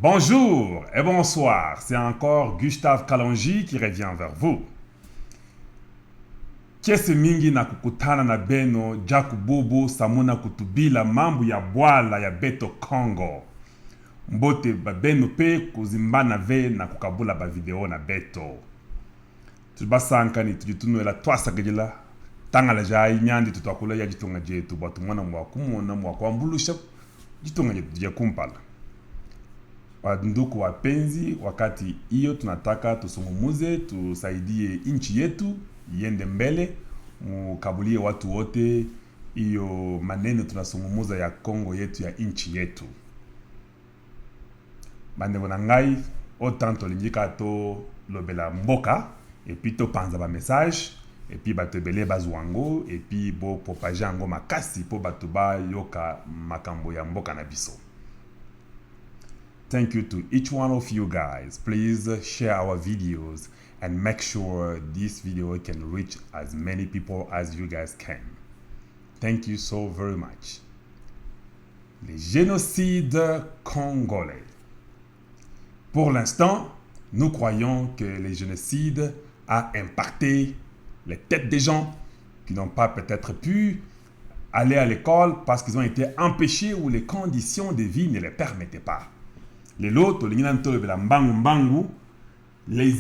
Bonjour et bonsoir, c'est encore Gustave Kalonji qui revient vers vous. Kesi mingi na kukutana na beno Jaku Bobo Samuna kutubila mambo ya bwala ya Beto Congo. Mbote babeno pe kuzimbana ve na kukabula ba video na Beto. Tubasanka ni tujitunu ela twasa gejela tanga la jai nyandi tutakula ya jitunga jetu batu mwana mwakumona mwakwambulusha jitunga jetu kumpala. Ndugu wapenzi, wakati hiyo tunataka tusungumuze, tusaidie nchi yetu iende mbele, mukabulie watu wote hiyo maneno tunasungumuza ya Kongo yetu ya nchi yetu. Bande bonangai, autant tolingika to lobela mboka, et puis to panza ba message, et puis batebele bazwango, et puis bo propager ango makasi po batuba yoka makambo ya mboka na biso. Thank you to each one of you guys. Please share our videos and make sure this video can reach as many people as you guys can. Thank you so very much. Les génocides congolais. Pour l'instant, nous croyons que les génocides ont impacté les têtes des gens qui n'ont pas peut-être pu aller à l'école parce qu'ils ont été empêchés ou les conditions de vie ne les permettaient pas. Les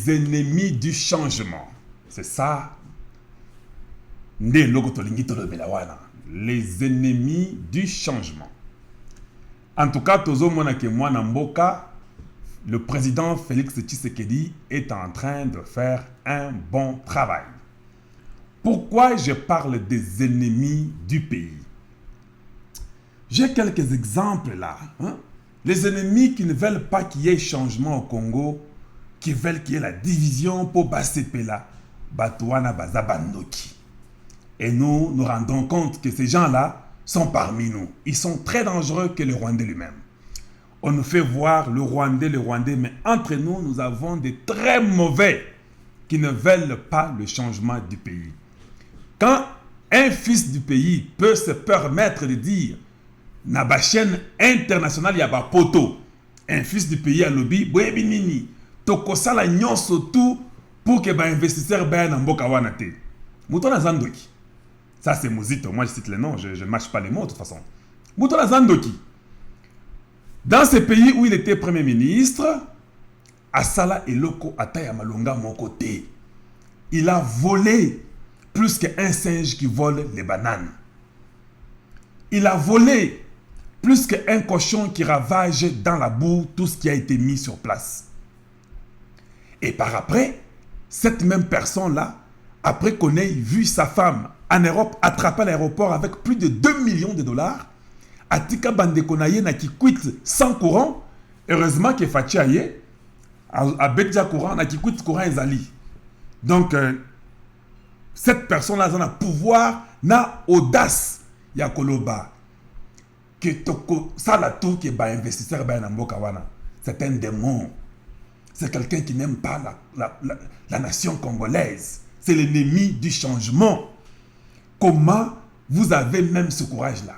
ennemis du changement. C'est ça. Les ennemis du changement. En tout cas, le président Félix Tshisekedi est en train de faire un bon travail. Pourquoi je parle des ennemis du pays? J'ai quelques exemples là. Les ennemis qui ne veulent pas qu'il y ait changement au Congo, qui veulent qu'il y ait la division pour Basepela, Batouana Bazabandoki. Et nous nous rendons compte que ces gens-là sont parmi nous. Ils sont très dangereux que le Rwandais lui-même. On nous fait voir le Rwandais, mais entre nous, nous avons des très mauvais qui ne veulent pas le changement du pays. Quand un fils du pays peut se permettre de dire na ba chaîne internationale ya ba poto un fils du pays à lobby boyebi nini tokosala nyonso tout pour que ba investisseur ba na mboka wana te mutona zandoki. Ça c'est Mozito, moi je cite les noms, je ne mâche pas les mots de toute façon. Mutona zandoki, dans ce pays où il était premier ministre, asala eloko ataya malonga mon côté, il a volé plus qu'un singe qui vole les bananes. Il a volé plus qu'un cochon qui ravage dans la boue tout ce qui a été mis sur place. Et par après, cette même personne-là, après qu'on ait vu sa femme en Europe attraper à l'aéroport avec plus de 2 millions de dollars, Atika Bandekonaye n'a qui quitte sans courant, heureusement qu'il Fachi Aye, à Bedja courant, n'a qui quitte courant Ezali. Donc, cette personne-là, a pouvoir, n'a audace, Yakoloba. Que toko sala tout que ba investisseur ba na mboka wana, c'est un démon. C'est quelqu'un qui n'aime pas la nation congolaise. C'est l'ennemi du changement. Comment vous avez même ce courage-là?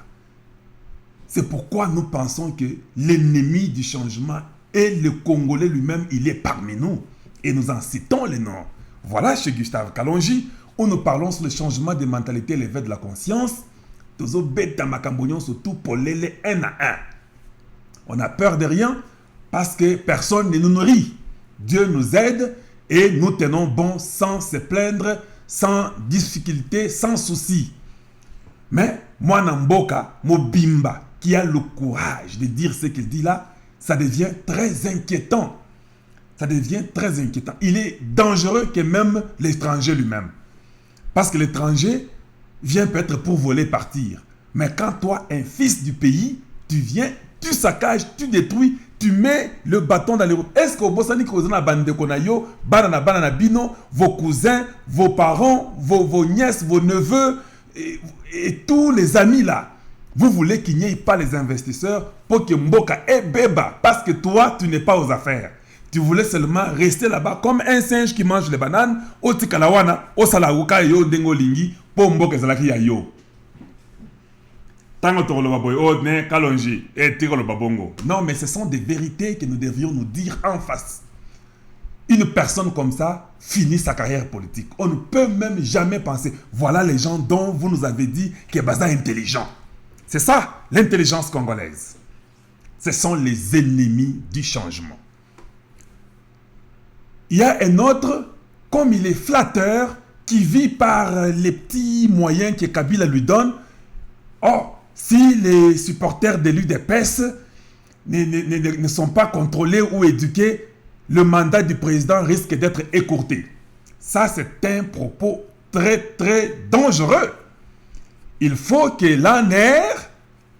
C'est pourquoi nous pensons que l'ennemi du changement est le Congolais lui-même, il est parmi nous. Et nous en citons les noms. Voilà chez Gustave Kalonji, où nous parlons sur le changement des mentalités, l'éveil de la conscience. Surtout pour les un à un. On a peur de rien parce que personne ne nous nourrit. Dieu nous aide et nous tenons bon sans se plaindre, sans difficulté, sans souci. Mais moi, Namboka, Mobimba, qui a le courage de dire ce qu'il dit là, ça devient très inquiétant. Ça devient très inquiétant. Il est dangereux que même l'étranger lui-même. Parce que l'étranger vient peut-être pour voler, partir. Mais quand toi, un fils du pays, tu viens, tu saccages, tu détruis, tu mets le bâton dans les roues. Est-ce que vos cousins, vos parents, vos nièces, vos neveux et tous les amis là, vous voulez qu'il n'y ait pas les investisseurs pour que Mboka ait béba parce que toi, tu n'es pas aux affaires. Tu voulais seulement rester là-bas comme un singe qui mange les bananes, au tikalawana, au salawuka yo dengo lingi, pour Mboka zalaki ya yo. Non, mais ce sont des vérités que nous devrions nous dire en face. Une personne comme ça finit sa carrière politique. On ne peut même jamais penser, voilà les gens dont vous nous avez dit qu'ils sont intelligents. C'est ça, l'intelligence congolaise. Ce sont les ennemis du changement. Il y a un autre, comme il est flatteur, qui vit par les petits moyens que Kabila lui donne. Oh, si les supporters de l'UDPS ne sont pas contrôlés ou éduqués, le mandat du président risque d'être écourté. Ça, c'est un propos très, très dangereux. Il faut que l'ANR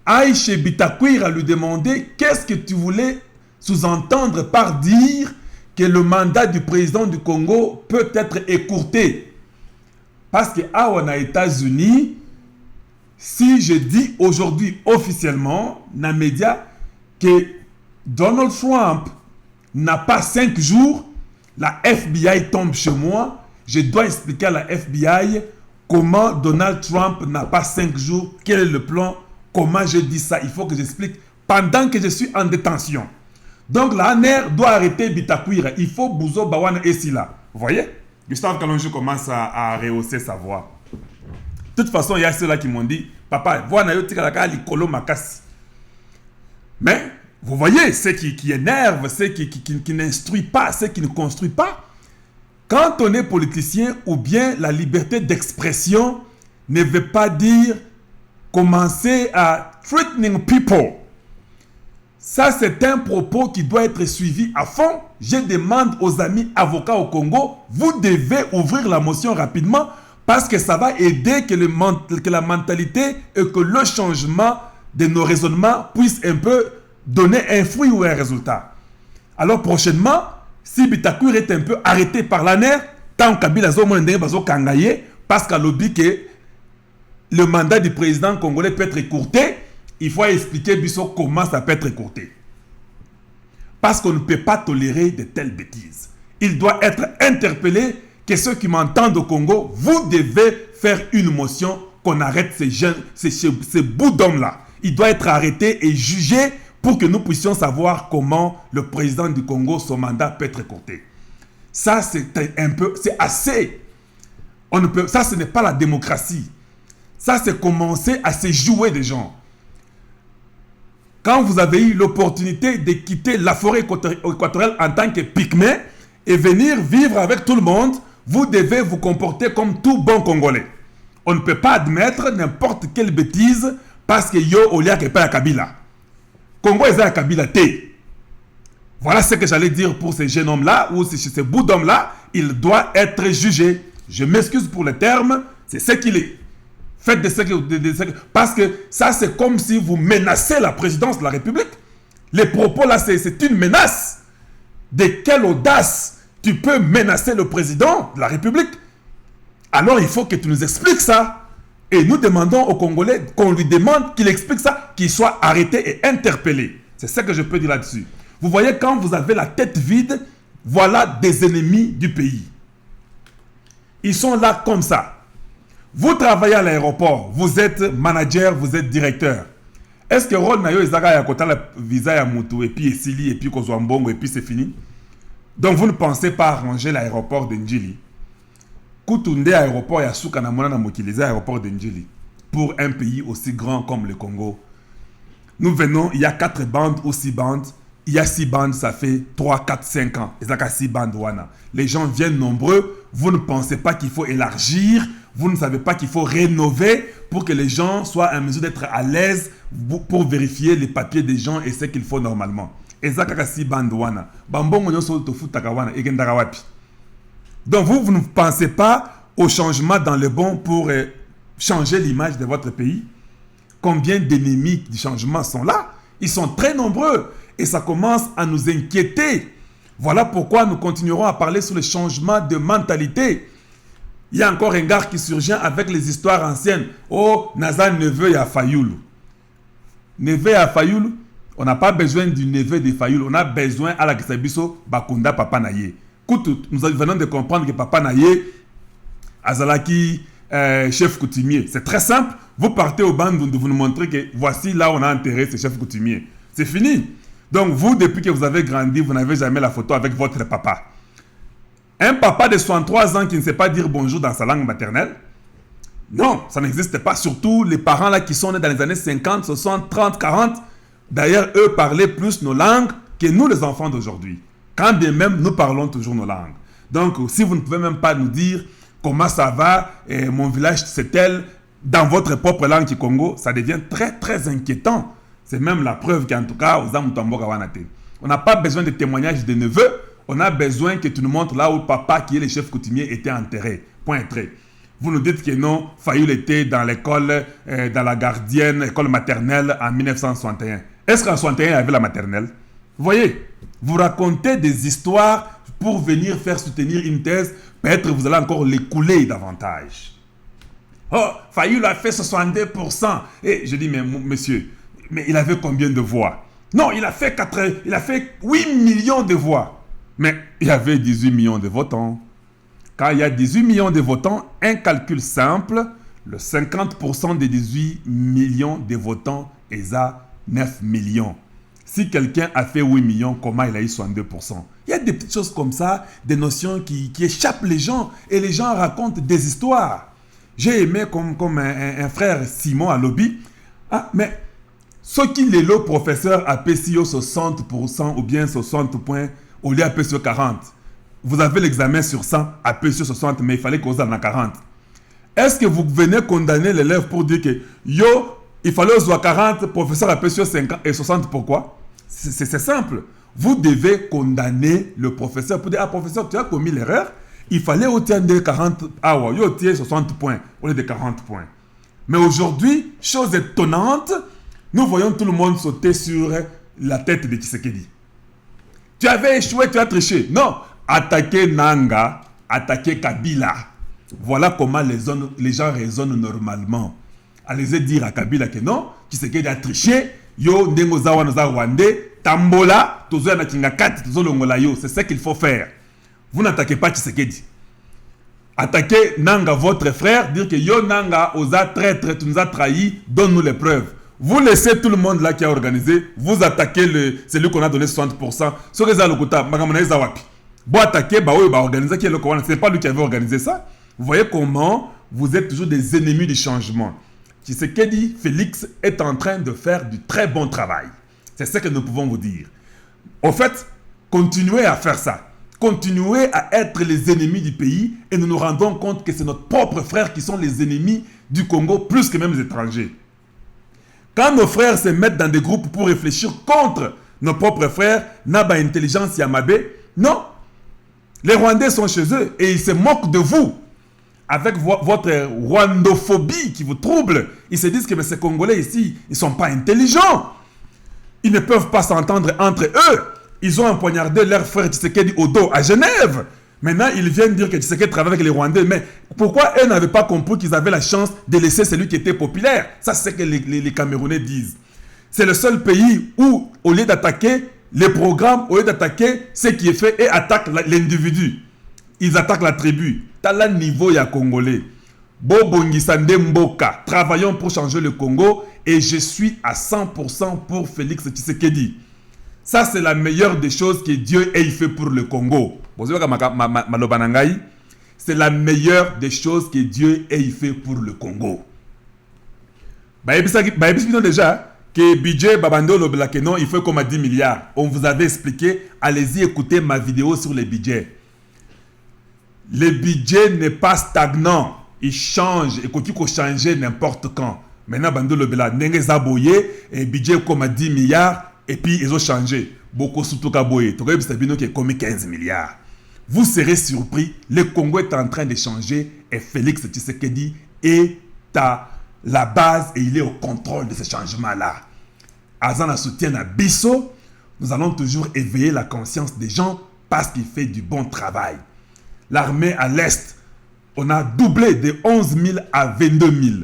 aille chez Bitakwira lui demander qu'est-ce que tu voulais sous-entendre par dire que le mandat du président du Congo peut être écourté. Parce qu'à aux États-Unis, si je dis aujourd'hui officiellement dans les médias que Donald Trump n'a pas 5 jours, la FBI tombe chez moi, je dois expliquer à la FBI comment Donald Trump n'a pas 5 jours, quel est le plan, comment je dis ça, il faut que j'explique pendant que je suis en détention. Donc la ANR doit arrêter Bitakwira, il faut Bouzo Bawana et Sila. Vous voyez? Gustave Kalonji commence à rehausser sa voix. De toute façon, il y a ceux-là qui m'ont dit, papa, voilà, mais vous voyez, ceux qui énervent, ceux qui n'instruisent pas, ceux qui ne construisent pas. Quand on est politicien, ou bien la liberté d'expression ne veut pas dire commencer à threatening people. Ça, c'est un propos qui doit être suivi à fond. Je demande aux amis avocats au Congo, vous devez ouvrir la motion rapidement parce que ça va aider que la mentalité et que le changement de nos raisonnements puisse un peu donner un fruit ou un résultat. Alors prochainement, si Bitakwira est un peu arrêté par l'ANR, tant Kabila Kangaye, parce qu'à l'objet que le mandat du président congolais peut être écourté, il faut expliquer comment ça peut être écourté. Parce qu'on ne peut pas tolérer de telles bêtises. Il doit être interpellé que ceux qui m'entendent au Congo, vous devez faire une motion qu'on arrête ces bouts d'hommes-là. Il doit être arrêté et jugé pour que nous puissions savoir comment le président du Congo, son mandat peut être écourté. Ça, c'est un peu, c'est assez. Ça, ce n'est pas la démocratie. Ça, c'est commencer à se jouer des gens. Quand vous avez eu l'opportunité de quitter la forêt équatoriale en tant que pygmée et venir vivre avec tout le monde, vous devez vous comporter comme tout bon Congolais. On ne peut pas admettre n'importe quelle bêtise parce que yo olia que pas Kabila. Congo est à Kabila T. Voilà ce que j'allais dire pour ces jeunes hommes-là ou ces bouts d'hommes-là. Il doit être jugé. Je m'excuse pour le terme, c'est ce qu'il est. Faites de ce que... Parce que ça, c'est comme si vous menacez la présidence de la République. Les propos là, c'est une menace. De quelle audace tu peux menacer le président de la République? Alors, il faut que tu nous expliques ça. Et nous demandons aux Congolais qu'on lui demande qu'il explique ça, qu'il soit arrêté et interpellé. C'est ce que je peux dire là-dessus. Vous voyez, quand vous avez la tête vide, voilà des ennemis du pays. Ils sont là comme ça. Vous travaillez à l'aéroport, vous êtes manager, vous êtes directeur. Est-ce que rôle nayo ezaka ya kota la visa ya mutu et puis esili et puis kozwambongo et puis c'est fini? Donc vous ne pensez pas arranger l'aéroport de Njili. Kutunde aéroport ya suka na mona na mokili aéroport de Njili pour un pays aussi grand comme le Congo. Nous venons, il y a 4 bandes ou 6 bandes. Il y a 6 bandes, ça fait 3, 4, 5 ans. Et ça fait 6 bandes. Les gens viennent nombreux. Vous ne pensez pas qu'il faut élargir. Vous ne savez pas qu'il faut rénover pour que les gens soient en mesure d'être à l'aise pour vérifier les papiers des gens et ce qu'il faut normalement. Et ça fait 6 bandes. Donc vous ne pensez pas au changement dans le bon pour changer l'image de votre pays. Combien d'ennemis du changement sont là? Ils sont très nombreux. Et ça commence à nous inquiéter. Voilà pourquoi nous continuerons à parler sur le changement de mentalité. Il y a encore un gars qui surgit avec les histoires anciennes. Oh, Nazan neveu ya Fayoulou. Neveu ya Fayoulou, on n'a pas besoin du neveu de Fayoulou. On a besoin à la Kisabiso Bakunda Papa Naye. Nous venons de comprendre que Papa Naye, Azalaki, chef coutumier. C'est très simple. Vous partez au banc, vous nous montrez que voici là où on a enterré ce chef coutumier. C'est fini. Donc vous, depuis que vous avez grandi, vous n'avez jamais la photo avec votre papa. Un papa de 63 ans qui ne sait pas dire bonjour dans sa langue maternelle, non, ça n'existe pas. Surtout les parents là qui sont nés dans les années 50, 60, 30, 40. D'ailleurs, eux parlaient plus nos langues que nous les enfants d'aujourd'hui. Quand bien même, nous parlons toujours nos langues. Donc, si vous ne pouvez même pas nous dire comment ça va, mon village c'est tel, dans votre propre langue du Congo, ça devient très très inquiétant. C'est même la preuve qu'en tout cas, on n'a pas besoin de témoignages de neveux, on a besoin que tu nous montres là où papa, qui est le chef coutumier, était enterré. Point trait. Vous nous dites que non, Fayoul était dans l'école, dans la gardienne, école maternelle en 1961. Est-ce qu'en 61, il y avait la maternelle? Vous voyez, vous racontez des histoires pour venir faire soutenir une thèse. Peut-être vous allez encore l'écouler davantage. Oh, Fayoul a fait 62%. Et je dis, mais monsieur, mais il avait combien de voix? Non, il a fait 8 millions de voix. Mais il y avait 18 millions de votants. Quand il y a 18 millions de votants, un calcul simple, le 50% des 18 millions de votants est à 9 millions. Si quelqu'un a fait 8 millions, comment il a eu 62%? Il y a des petites choses comme ça, des notions qui échappent les gens, et les gens racontent des histoires. J'ai aimé comme un frère Simon à Lobby. Ah, mais ce qui est le professeur a PCO 60% ou bien 60 points au lieu de PCO 40. Vous avez l'examen sur 100 à PCO 60, mais il fallait qu'on en a 40. Est-ce que vous venez condamner l'élève pour dire que yo, il fallait aux 40, professeur a PCO 50 et 60, pourquoi? C'est simple. Vous devez condamner le professeur pour dire, ah professeur, tu as commis l'erreur, il fallait obtenir 40, ah ouais, il obtient 60 points au lieu de 40 points. Mais aujourd'hui, chose étonnante, nous voyons tout le monde sauter sur la tête de Tshisekedi. Tu avais échoué, tu as triché. Non, attaquer Nanga, attaquer Kabila. Voilà comment les gens raisonnent normalement. Allez dire à Kabila que non, Tshisekedi a triché, yo ndengo zawa noza Rwandais, tambola, tozo na kingakati, tozo longola yo. C'est ça qu'il faut faire. Vous n'attaquez pas Tshisekedi. Attaquez Nanga, votre frère, dire que yo Nanga, osa traître, tu nous as trahis, donne-nous les preuves. Vous laissez tout le monde là qui a organisé, vous attaquez celui qu'on a donné 60%. Ce que ça le kota, magamana zawapi. Bon attaquer, bah oui, bah organiser qui est le Coran. C'est pas lui qui avait organisé ça. Vous voyez comment vous êtes toujours des ennemis du changement. Tshisekedi, Félix est en train de faire du très bon travail. C'est ce que nous pouvons vous dire. Au fait, continuez à faire ça. Continuez à être les ennemis du pays et nous nous rendons compte que c'est notre propre frères qui sont les ennemis du Congo plus que même les étrangers. Quand nos frères se mettent dans des groupes pour réfléchir contre nos propres frères, Naba Intelligence Yamabe, non. Les Rwandais sont chez eux et ils se moquent de vous. Avec votre rwandophobie qui vous trouble. Ils se disent que mais ces Congolais ici, ils ne sont pas intelligents. Ils ne peuvent pas s'entendre entre eux. Ils ont empoignardé leur frère Tshisekedi au dos à Genève. Maintenant, ils viennent dire que Tshisekedi travaille avec les Rwandais. Mais pourquoi eux n'avaient pas compris qu'ils avaient la chance de laisser celui qui était populaire? Ça, c'est ce que les Camerounais disent. C'est le seul pays où, au lieu d'attaquer les programmes, au lieu d'attaquer ce qui est fait, et attaquent l'individu. Ils attaquent la tribu. T'as le niveau ya Congolais. Bobongisande Mboka. Travaillons pour changer le Congo. Et je suis à 100% pour Félix Tshisekedi. Ça, c'est la meilleure des choses que Dieu ait fait pour le Congo. C'est la meilleure des choses que Dieu ait fait pour le Congo. Déjà, que budget Babando Lobelakeno, il faut comme à 10 milliards. On vous avait expliqué. Allez-y écouter ma vidéo sur les budgets. Le budget n'est pas stagnant. Il change. Et qu'il faut changer n'importe quand. Maintenant, Bando Lobela, Nenge Zaboye, et budget comme à 10 milliards. Et puis, ils ont changé. Beaucoup surtout Kaboye. Togoye Bistabino qui est comme 15 milliards. Vous serez surpris. Le Congo est en train de changer. Et Félix Tshisekedi est à la base et il est au contrôle de ce changement-là. Azana soutient à Bisso. Nous allons toujours éveiller la conscience des gens parce qu'il fait du bon travail. L'armée à l'Est, on a doublé de 11 000 à 22 000.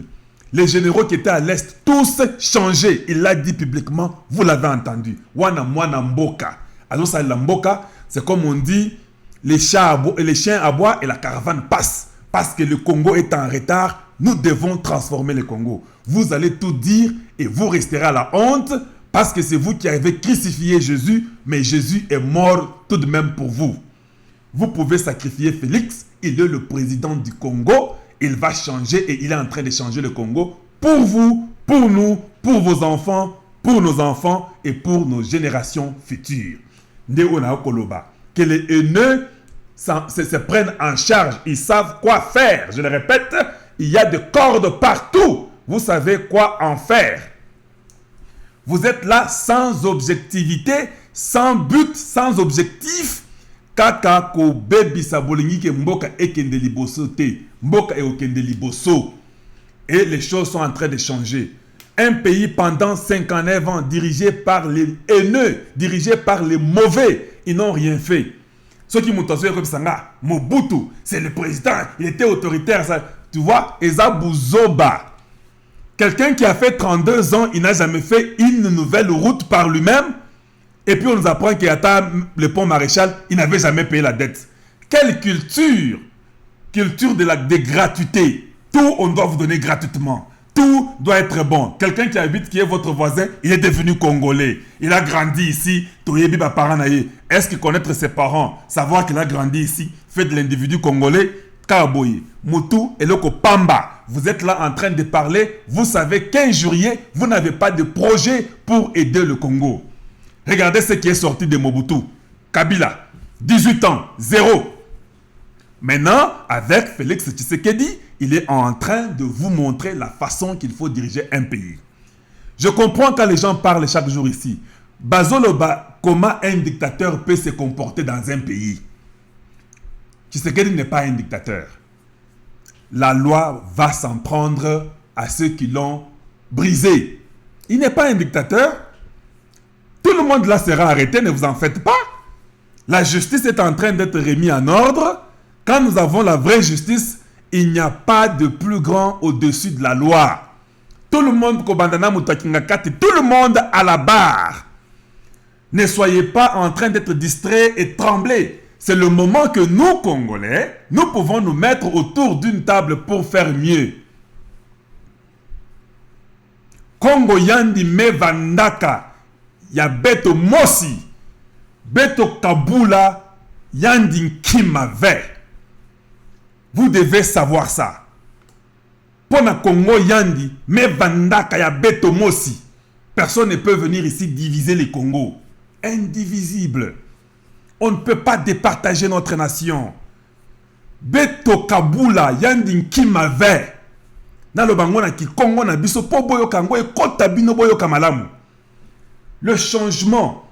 Les généraux qui étaient à l'Est, tous changés. Il l'a dit publiquement, vous l'avez entendu. Wana mwana mboka. Alors ça, la mboka, c'est comme on dit, les chiens aboient et la caravane passe. Parce que le Congo est en retard, nous devons transformer le Congo. Vous allez tout dire et vous resterez à la honte parce que c'est vous qui avez crucifié Jésus, mais Jésus est mort tout de même pour vous. Vous pouvez sacrifier Félix, il est le président du Congo, il va changer et il est en train de changer le Congo pour vous, pour nous, pour vos enfants, pour nos enfants et pour nos générations futures. Que les haineux se prennent en charge, ils savent quoi faire. Je le répète, il y a des cordes partout. Vous savez quoi en faire. Vous êtes là sans objectivité, sans but, sans objectif. Kaka ko bebi sabolingi ke mboka ekende liboso te. Mboka e okende liboso. Et les choses sont en train de changer. Un pays pendant 59 ans dirigé par les haineux, dirigé par les mauvais, ils n'ont rien fait. Ceux qui m'ont entendu comme ça, Mobutu, c'est le président, il était autoritaire. Ça, tu vois, Eza Bouzoba. Quelqu'un qui a fait 32 ans, il n'a jamais fait une nouvelle route par lui-même. Et puis on nous apprend qu'il y a le pont Maréchal, il n'avait jamais payé la dette. Quelle culture? Culture de gratuité. Tout, on doit vous donner gratuitement. Tout doit être bon. Quelqu'un qui habite, qui est votre voisin, il est devenu congolais. Il a grandi ici. Est-ce que connaître ses parents, savoir qu'il a grandi ici, fait de l'individu congolais? Kaboye, Moutou et Loko Pamba. Vous êtes là en train de parler. Vous savez qu'injurier, vous n'avez pas de projet pour aider le Congo. Regardez ce qui est sorti de Mobutu. Kabila, 18 ans, 0. Maintenant, avec Félix Tshisekedi, il est en train de vous montrer la façon qu'il faut diriger un pays. Je comprends quand les gens parlent chaque jour ici. Bazoloba, comment un dictateur peut se comporter dans un pays? Tshisekedi n'est pas un dictateur. La loi va s'en prendre à ceux qui l'ont brisé. Il n'est pas un dictateur. Tout le monde là sera arrêté, ne vous en faites pas. La justice est en train d'être remise en ordre. Quand nous avons la vraie justice, il n'y a pas de plus grand au-dessus de la loi. Tout le monde, tout le monde à la barre. Ne soyez pas en train d'être distrait et trembler. C'est le moment que nous, Congolais, nous pouvons nous mettre autour d'une table pour faire mieux. Congo yandi me vandaka, ya beto mosi, beto kabula, yandi kimave. Vous devez savoir ça. Pona Congo yandi me vandaka ya beto mosi. Personne ne peut venir ici diviser les Congos. Indivisible. On ne peut pas départager notre nation. Beto kabula yandi kimave. Le changement.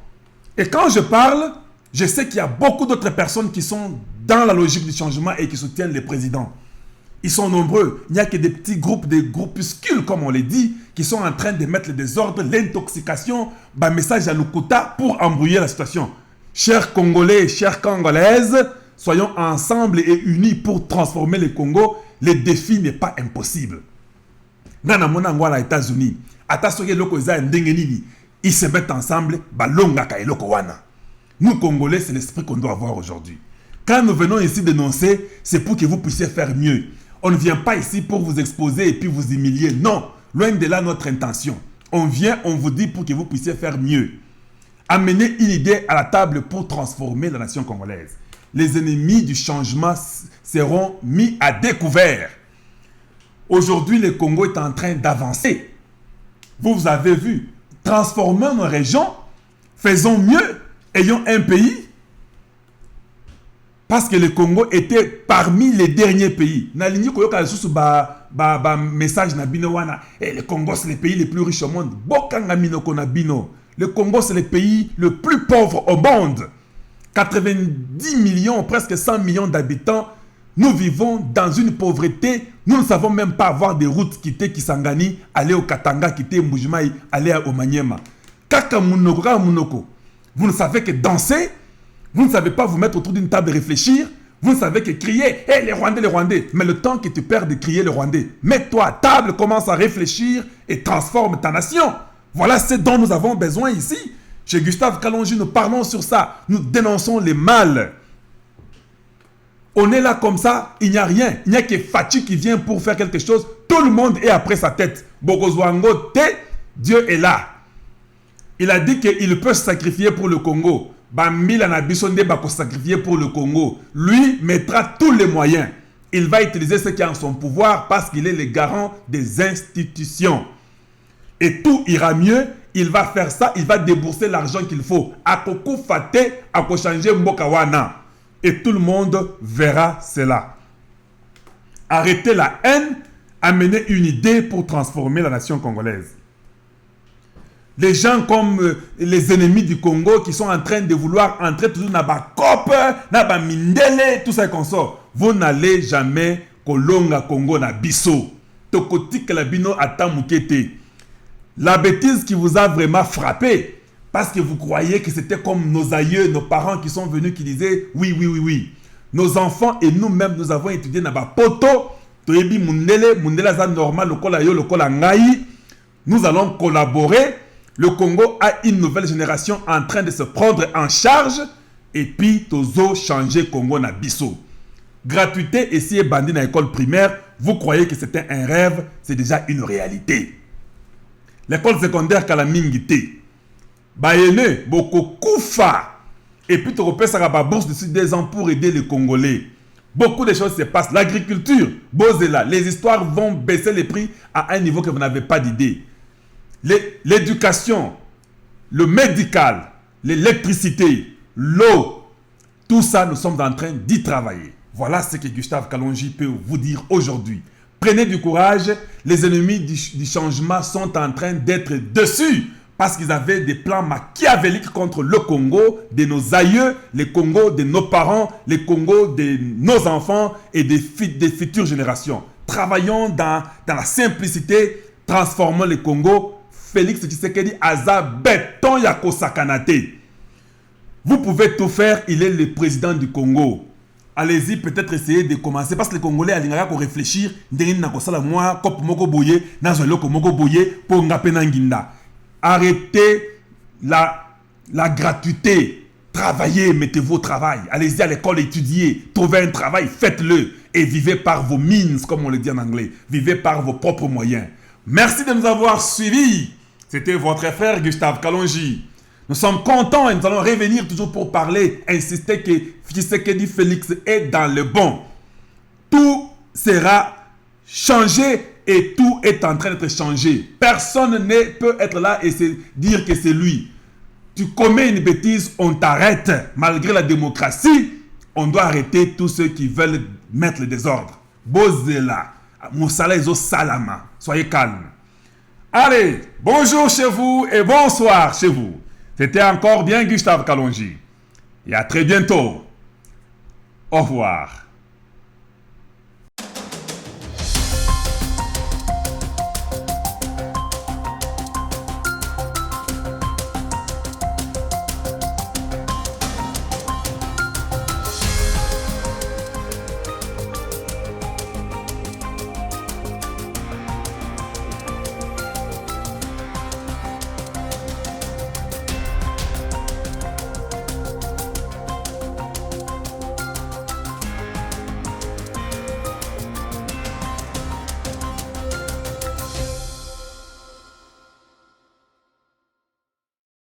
Et quand je parle, je sais qu'il y a beaucoup d'autres personnes qui sont dans la logique du changement et qui soutiennent les présidents. Ils sont nombreux. Il n'y a que des petits groupes, des groupuscules, comme on les dit, qui sont en train de mettre le désordre, l'intoxication, un message à Lukuta pour embrouiller la situation. Chers Congolais, chères Congolaises, soyons ensemble et unis pour transformer le Congo. Le défi n'est pas impossible. Nana mona ngwala États-Unis, atasoke loko za ndengenini, ils se mettent ensemble, balonga ka eloko wana. Nous Congolais, c'est l'esprit qu'on doit avoir aujourd'hui. Quand nous venons ici dénoncer, c'est pour que vous puissiez faire mieux. On ne vient pas ici pour vous exposer et puis vous humilier. Non, loin de là notre intention. On vient, on vous dit pour que vous puissiez faire mieux. Amener une idée à la table pour transformer la nation congolaise. Les ennemis du changement seront mis à découvert. Aujourd'hui, le Congo est en train d'avancer. Vous avez vu, transformons nos régions, faisons mieux, ayons un pays. Parce que le Congo était parmi les derniers pays. Message na bino wana. Le Congo, c'est le pays le plus riche au monde. Le Congo, c'est le pays le plus pauvre au monde. 90 millions, presque 100 millions d'habitants. Nous vivons dans une pauvreté. Nous ne savons même pas avoir des routes quitter Kisangani, aller au Katanga, quitter Mbujimai, aller au Maniema. Kaka Munoko. Vous ne savez que danser. Vous ne savez pas vous mettre autour d'une table et réfléchir. Vous ne savez que crier, hey, les Rwandais, les Rwandais. Mais le temps que tu perds de crier les Rwandais, mets-toi à table, commence à réfléchir et transforme ta nation. Voilà ce dont nous avons besoin ici. Chez Gustave Kalonji, nous parlons sur ça. Nous dénonçons les mal. On est là comme ça, il n'y a rien. Il n'y a que Fachi qui vient pour faire quelque chose. Tout le monde est après sa tête. Bokozwango te, Dieu est là. Il a dit qu'il peut se sacrifier pour le Congo. Bamila Nabisonde va se sacrifier pour le Congo. Lui mettra tous les moyens. Il va utiliser ce qui est en son pouvoir parce qu'il est le garant des institutions. Et tout ira mieux. Il va faire ça. Il va débourser l'argent qu'il faut. Akoku Fate, Ako changer Mbokawana. Et tout le monde verra cela. Arrêtez la haine. Amener une idée pour transformer la nation congolaise. Les gens comme les ennemis du Congo qui sont en train de vouloir entrer toujours dans la COP, dans la Mindele, tout ça qu'on sort. Vous n'allez jamais kolonga Congo na biso. Tokotik la bino atamukete. La bêtise qui vous a vraiment frappé, parce que vous croyez que c'était comme nos aïeux, nos parents qui sont venus qui disaient oui, oui, oui, oui. Nos enfants et nous-mêmes, nous avons étudié dans la poto. Toyebi Mundele, Mundele za normal, lokola yo, lokola ngai. Nous allons collaborer. Le Congo a une nouvelle génération en train de se prendre en charge. Et puis, tozo changer Congo na biso. Gratuité et si bandit dans l'école primaire, vous croyez que c'était un rêve, c'est déjà une réalité. L'école secondaire Kalamingité. Bayene, Boko Koufa. Et puis, tu repères ça la bourse de 2 ans pour aider les Congolais. Beaucoup de choses se passent. L'agriculture, Bozela, les histoires vont baisser les prix à un niveau que vous n'avez pas d'idée. L'éducation, le médical, l'électricité, l'eau, tout ça, nous sommes en train d'y travailler. Voilà ce que Gustave Kalonji peut vous dire aujourd'hui. Prenez du courage, les ennemis du changement sont en train d'être dessus parce qu'ils avaient des plans machiavéliques contre le Congo, de nos aïeux, le Congo de nos parents, le Congo de nos enfants et des futures générations. Travaillons dans la simplicité, transformons le Congo. Félix Tshisekedi Aza béton yako sakanate. Vous pouvez tout faire, il est le président du Congo. Allez-y, peut-être essayer de commencer parce que les Congolais alingaka ko réfléchir ndenge na ko sala moi kop moko boye na zoloko moko boye pour ngapena nginda. Arrêtez la gratuité. Travaillez, mettez-vous au travail. Allez-y à l'école, étudiez. Trouvez un travail, faites-le. Et vivez par vos means, comme on le dit en anglais. Vivez par vos propres moyens. Merci de nous avoir suivis. C'était votre frère Gustave Kalonji. Nous sommes contents et nous allons revenir toujours pour parler, insister que Tshisekedi Félix est dans le bon. Tout sera changé et tout est en train d'être changé. Personne ne peut être là et se dire que c'est lui. Tu commets une bêtise, on t'arrête. Malgré la démocratie, on doit arrêter tous ceux qui veulent mettre le désordre. Bozela, Moussala Ezo Salama. Soyez calmes. Allez, bonjour chez vous et bonsoir chez vous. C'était encore bien Gustave Kalonji. Et à très bientôt. Au revoir.